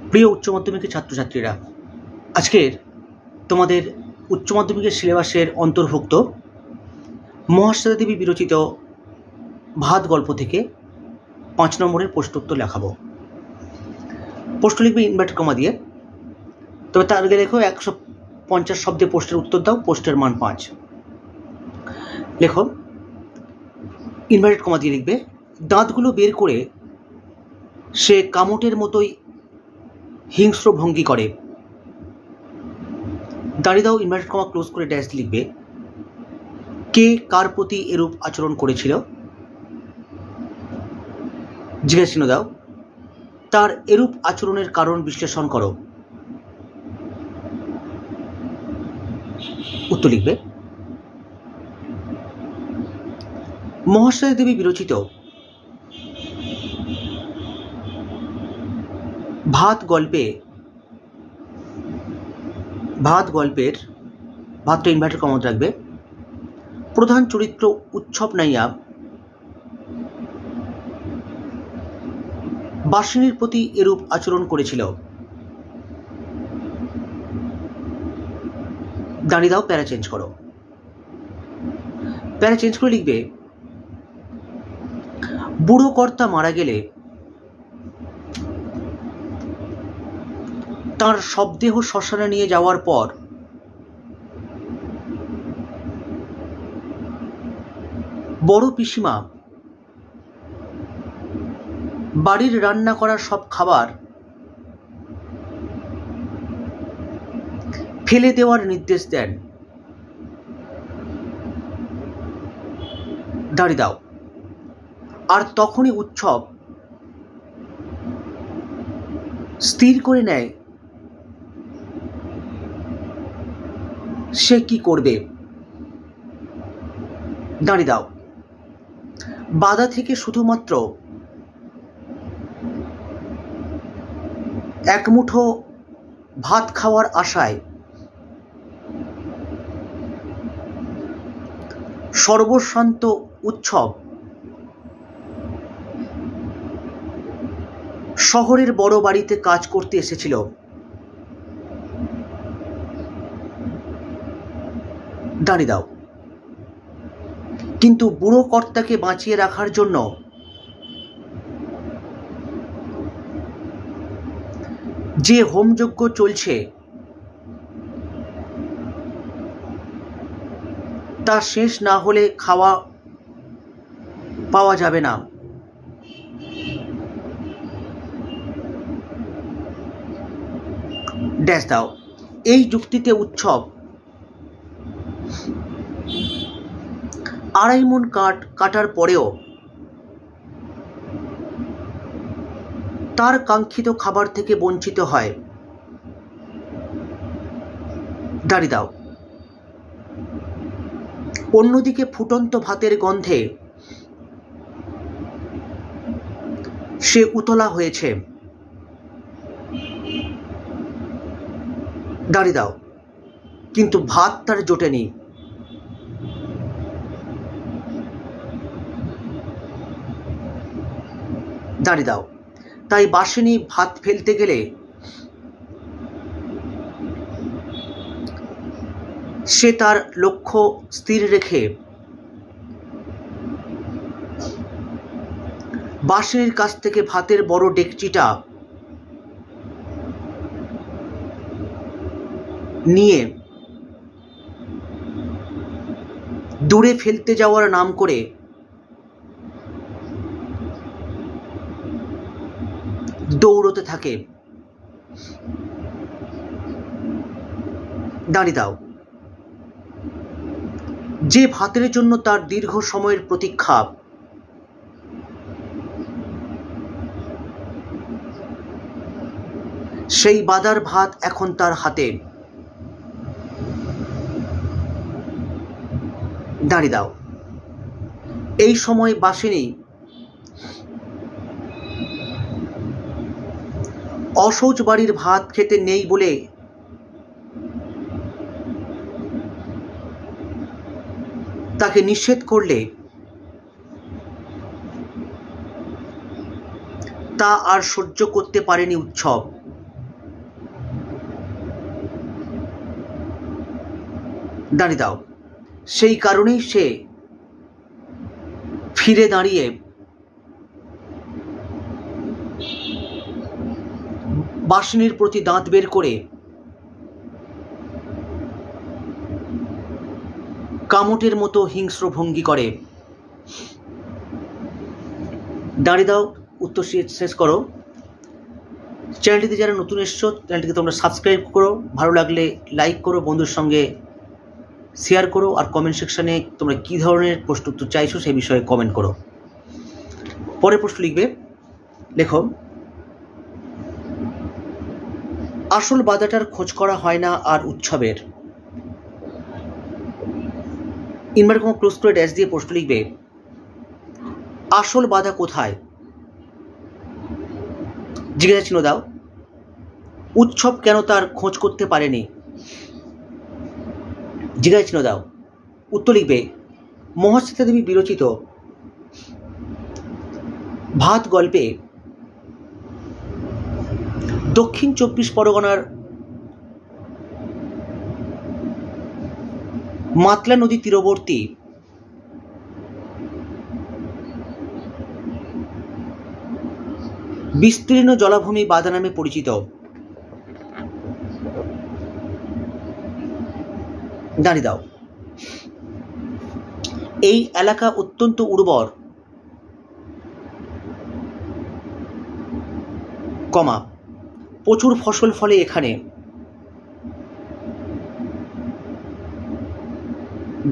প্রিয় উচ্চ মাধ্যমিকের ছাত্রছাত্রীরা, আজকের তোমাদের উচ্চ মাধ্যমিকের সিলেবাসের অন্তর্ভুক্ত মহাশ্বেতা দেবী বিরচিত ভাত গল্প থেকে 5 নম্বরের প্রশ্নোত্তর লেখাবো। প্রশ্ন লিখবে ইনভার্টেড কমা দিয়ে, তবে তার আগে লেখো 150 শব্দে প্রশ্নের উত্তর দাও, প্রশ্নের মান 5। লেখো ইনভার্টেড কমা দিয়ে লিখবে, দাঁতগুলো বের করে সে কামটের মতোই হিংস্র ভঙ্গি করে। দাঁড়িয়ে দাও ইনভার্টেড কমা ক্লোজ করে ড্যাশ লিখবে, কে কার প্রতি এরূপ আচরণ করেছিল? জিজ্ঞাসা চিহ্ন দাও, তার এরূপ আচরণের কারণ বিশ্লেষণ করো। উত্তর লিখবে। মহাশ্বেতা দেবী বিরচিত ভাত গল্পের ভাতটা ইনভার্টেড কমা রাখবে, প্রধান চরিত্র উৎসব নাইয়া বাসিনীর প্রতি এরূপ আচরণ করেছিল। দাঁড়িয়ে দাও, প্যারা চেঞ্জ করো। প্যারা চেঞ্জ করে লিখবে, বুড়ো কর্তা মারা গেলে তার শবদেহ শ্মশানে নিয়ে যাওয়ার পর বড় পিসিমা বাড়ির রান্না করা সব খাবার ফেলে দেওয়ার নির্দেশ দেন। দাঁড়িয়ে দাও, আর তখনই উৎসব স্থির করে নেয় সে কি করবে। দাঁড়িয়ে দাও, বাধা থেকে শুধুমাত্র এক মুঠো ভাত খাওয়ার আশায় সর্বশান্ত উৎসব শহরের বড় বাড়িতে কাজ করতে এসেছিল। দাঁড়িয়ে দাও, কিন্তু বুড়ো কর্তাকে বাঁচিয়ে রাখার জন্য যে হোমযজ্ঞ চলছে তা শেষ না হলে খাওয়া পাওয়া যাবে না। ড্যাশ দাও, এই যুক্তিতে উৎসব 2.5 মণ কাঠ কাটার পরেও তার কাঙ্ক্ষিত খাবার থেকে বঞ্চিত হয়। দাঁড়িয়ে দাও, অন্যদিকে ফুটন্ত ভাতের গন্ধে সে উতলা হয়েছে। দাঁড়িয়ে দাও, কিন্তু ভাত তার জোটেনি। দাঁড়িয়ে দাও, তাই বাসিনী ভাত ফেলতে গেলে সে তার লক্ষ্য স্থির রেখে বাসিনীর কাছ থেকে ভাতের বড় ডেকচিটা নিয়ে দূরে ফেলতে যাওয়ার নাম করে দৌড়তে থাকে। দাঁড়িয়ে দাও, যে ভাতের জন্য তার দীর্ঘ সময়ের প্রতীক্ষা সেই বাদার ভাত এখন তার হাতে। দাঁড়িয়ে দাও, এই সময় বাসিনী অসৌচ বাড়ির ভাত খেতে নেই বলে তাকে নিষেধ করলে তা আর সহ্য করতে পারেনি উৎসব। দাঁড়িয়ে দাও। সেই কারণেই সে ফিরে দাঁড়িয়ে বাসিনীর প্রতি দাঁত বের করে কামটের মতো হিংস্র ভঙ্গি করে। দাঁড়িয়ে দাও, উত্তর শেষ করো। চ্যানেলটিতে যারা নতুন এসছো চ্যানেলটিকে তোমরা সাবস্ক্রাইব করো, ভালো লাগলে লাইক করো, বন্ধুর সঙ্গে শেয়ার করো, আর কমেন্ট সেকশানে তোমরা কী ধরনের প্রশ্ন উত্তর চাইছো সেই বিষয়ে কমেন্ট করো। পরের প্রশ্ন লিখবে, লেখো, আসল বাধাটার খোঁজ করা হয় না আর উৎসবের। ইনভার্টেড কমা ক্লোজ করে ড্যাশ দিয়ে প্রশ্ন লিখবে, আসল বাধা কোথায়? জিজ্ঞাসা চিহ্ন দাও। উৎসব কেন তার খোঁজ করতে পারেনি? জিজ্ঞাসা চিহ্ন দাও। উত্তর লিখবে, মহাশ্বেতা দেবী বিরচিত ভাত গল্পে দক্ষিণ 24 পরগনার মাতলা নদী তীরবর্তী বিস্তীর্ণ জলাভূমি বাধা নামে পরিচিত। দাঁড়িয়ে দাও। এই এলাকা অত্যন্ত উর্বর, কমা প্রচুর ফসল ফলে এখানে।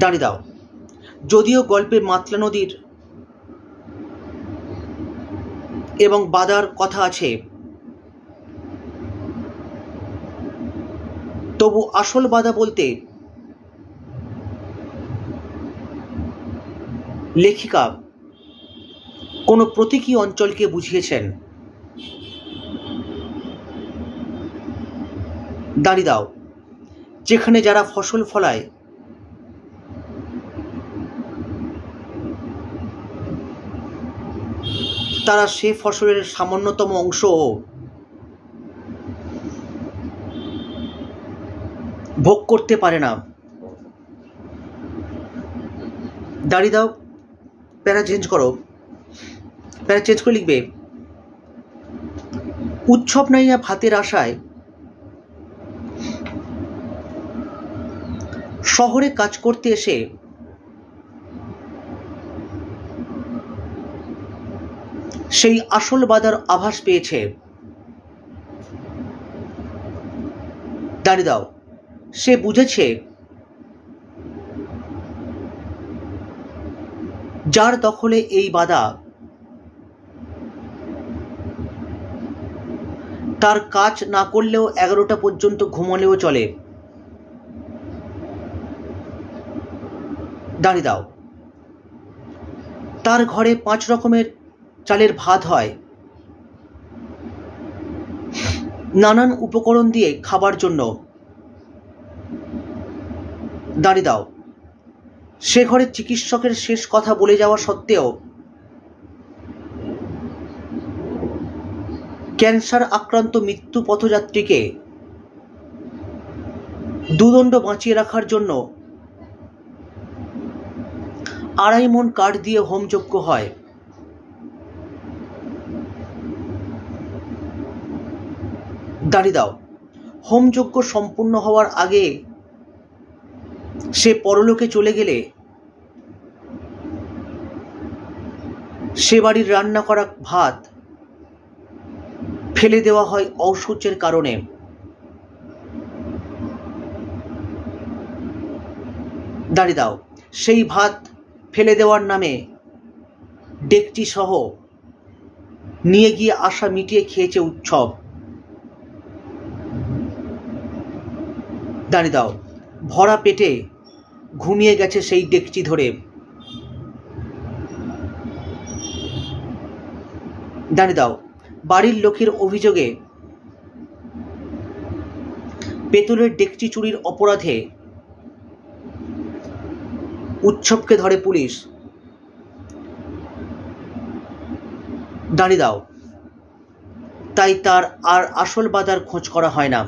দাঁড়িয়ে দাও। যদিও গল্পে মাতলা নদীর এবং বাদার কথা আছে, তবু আসল বাধা বলতে লেখিকা কোনো প্রতীকী অঞ্চলকে বুঝিয়েছেন। দাঁড়িয়ে দাও। যেখানে যারা ফসল ফলায় তারা সে ফসলের সামান্যতম অংশ ভোগ করতে পারে না। দাঁড়িয়ে দাও। প্যারা চেঞ্জ করো। প্যারা চেঞ্জ করে লিখবে, উৎসব নাইয়া ভাতের আশায় শহরে কাজ করতে এসে সেই আসল বাধার আভাস পেয়েছে। দাঁড়িয়ে দাও। সে বুঝেছে যার দখলে এই বাধা তার কাজ না করলেও 11টা পর্যন্ত ঘুমালেও চলে। দাঁড়িয়ে দাও। তার ঘরে 5 রকমের চালের ভাত হয়, নানান উপকরণ দিয়ে খাবার জন্য। দাঁড়িয়ে দাও। সে ঘরে চিকিৎসকের শেষ কথা বলে যাওয়া সত্ত্বেও ক্যান্সার আক্রান্ত মৃত্যু পথযাত্রীকে দুদণ্ড বাঁচিয়ে রাখার জন্য 2.5 মণ কাঠ দিয়ে হোমযজ্ঞ হয়। দাঁড়িয়ে দাও। হোমযজ্ঞ সম্পূর্ণ হওয়ার আগে সে পরলোকে চলে গেলে সে বাড়ির রান্না করা ভাত ফেলে দেওয়া হয় অশৌচের কারণে। দাঁড়িয়ে দাও। সেই ভাত ফেলে দেওয়ার নামে ডেকচি সহ নিয়ে গিয়ে আশা মিটিয়ে খেয়েছে উৎসব। দাঁড়িয়ে দাও। ভরা পেটে ঘুমিয়ে গেছে সেই ডেকচি ধরে। দাঁড়িয়ে দাও। বাড়ির লোকের অভিযোগে পেতলের ডেকচি চুরির অপরাধে উৎসবকে ধরে পুলিশ। দাঁড়িয়ে দাও। তাই তার আর আসল বাধার খোঁজ করা হয় না।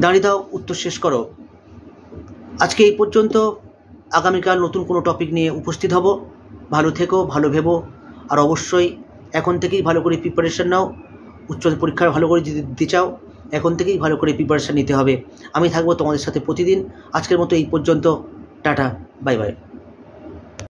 দাঁড়িয়ে দাও, উত্তর শেষ করো। আজকে এই পর্যন্ত। আগামীকাল নতুন কোনো টপিক নিয়ে উপস্থিত হব। ভালো থেকো, ভালো ভেবো, আর অবশ্যই এখন থেকেই ভালো করে প্রিপারেশান নাও। উচ্চ পরীক্ষার ভালো করে যদি দিতে চাও, এখন থেকেই ভালো করে প্রিপারেশান নিতে হবে। আমি থাকবো তোমাদের সাথে প্রতিদিন। আজকের মতো এই পর্যন্ত। Tata, bye bye.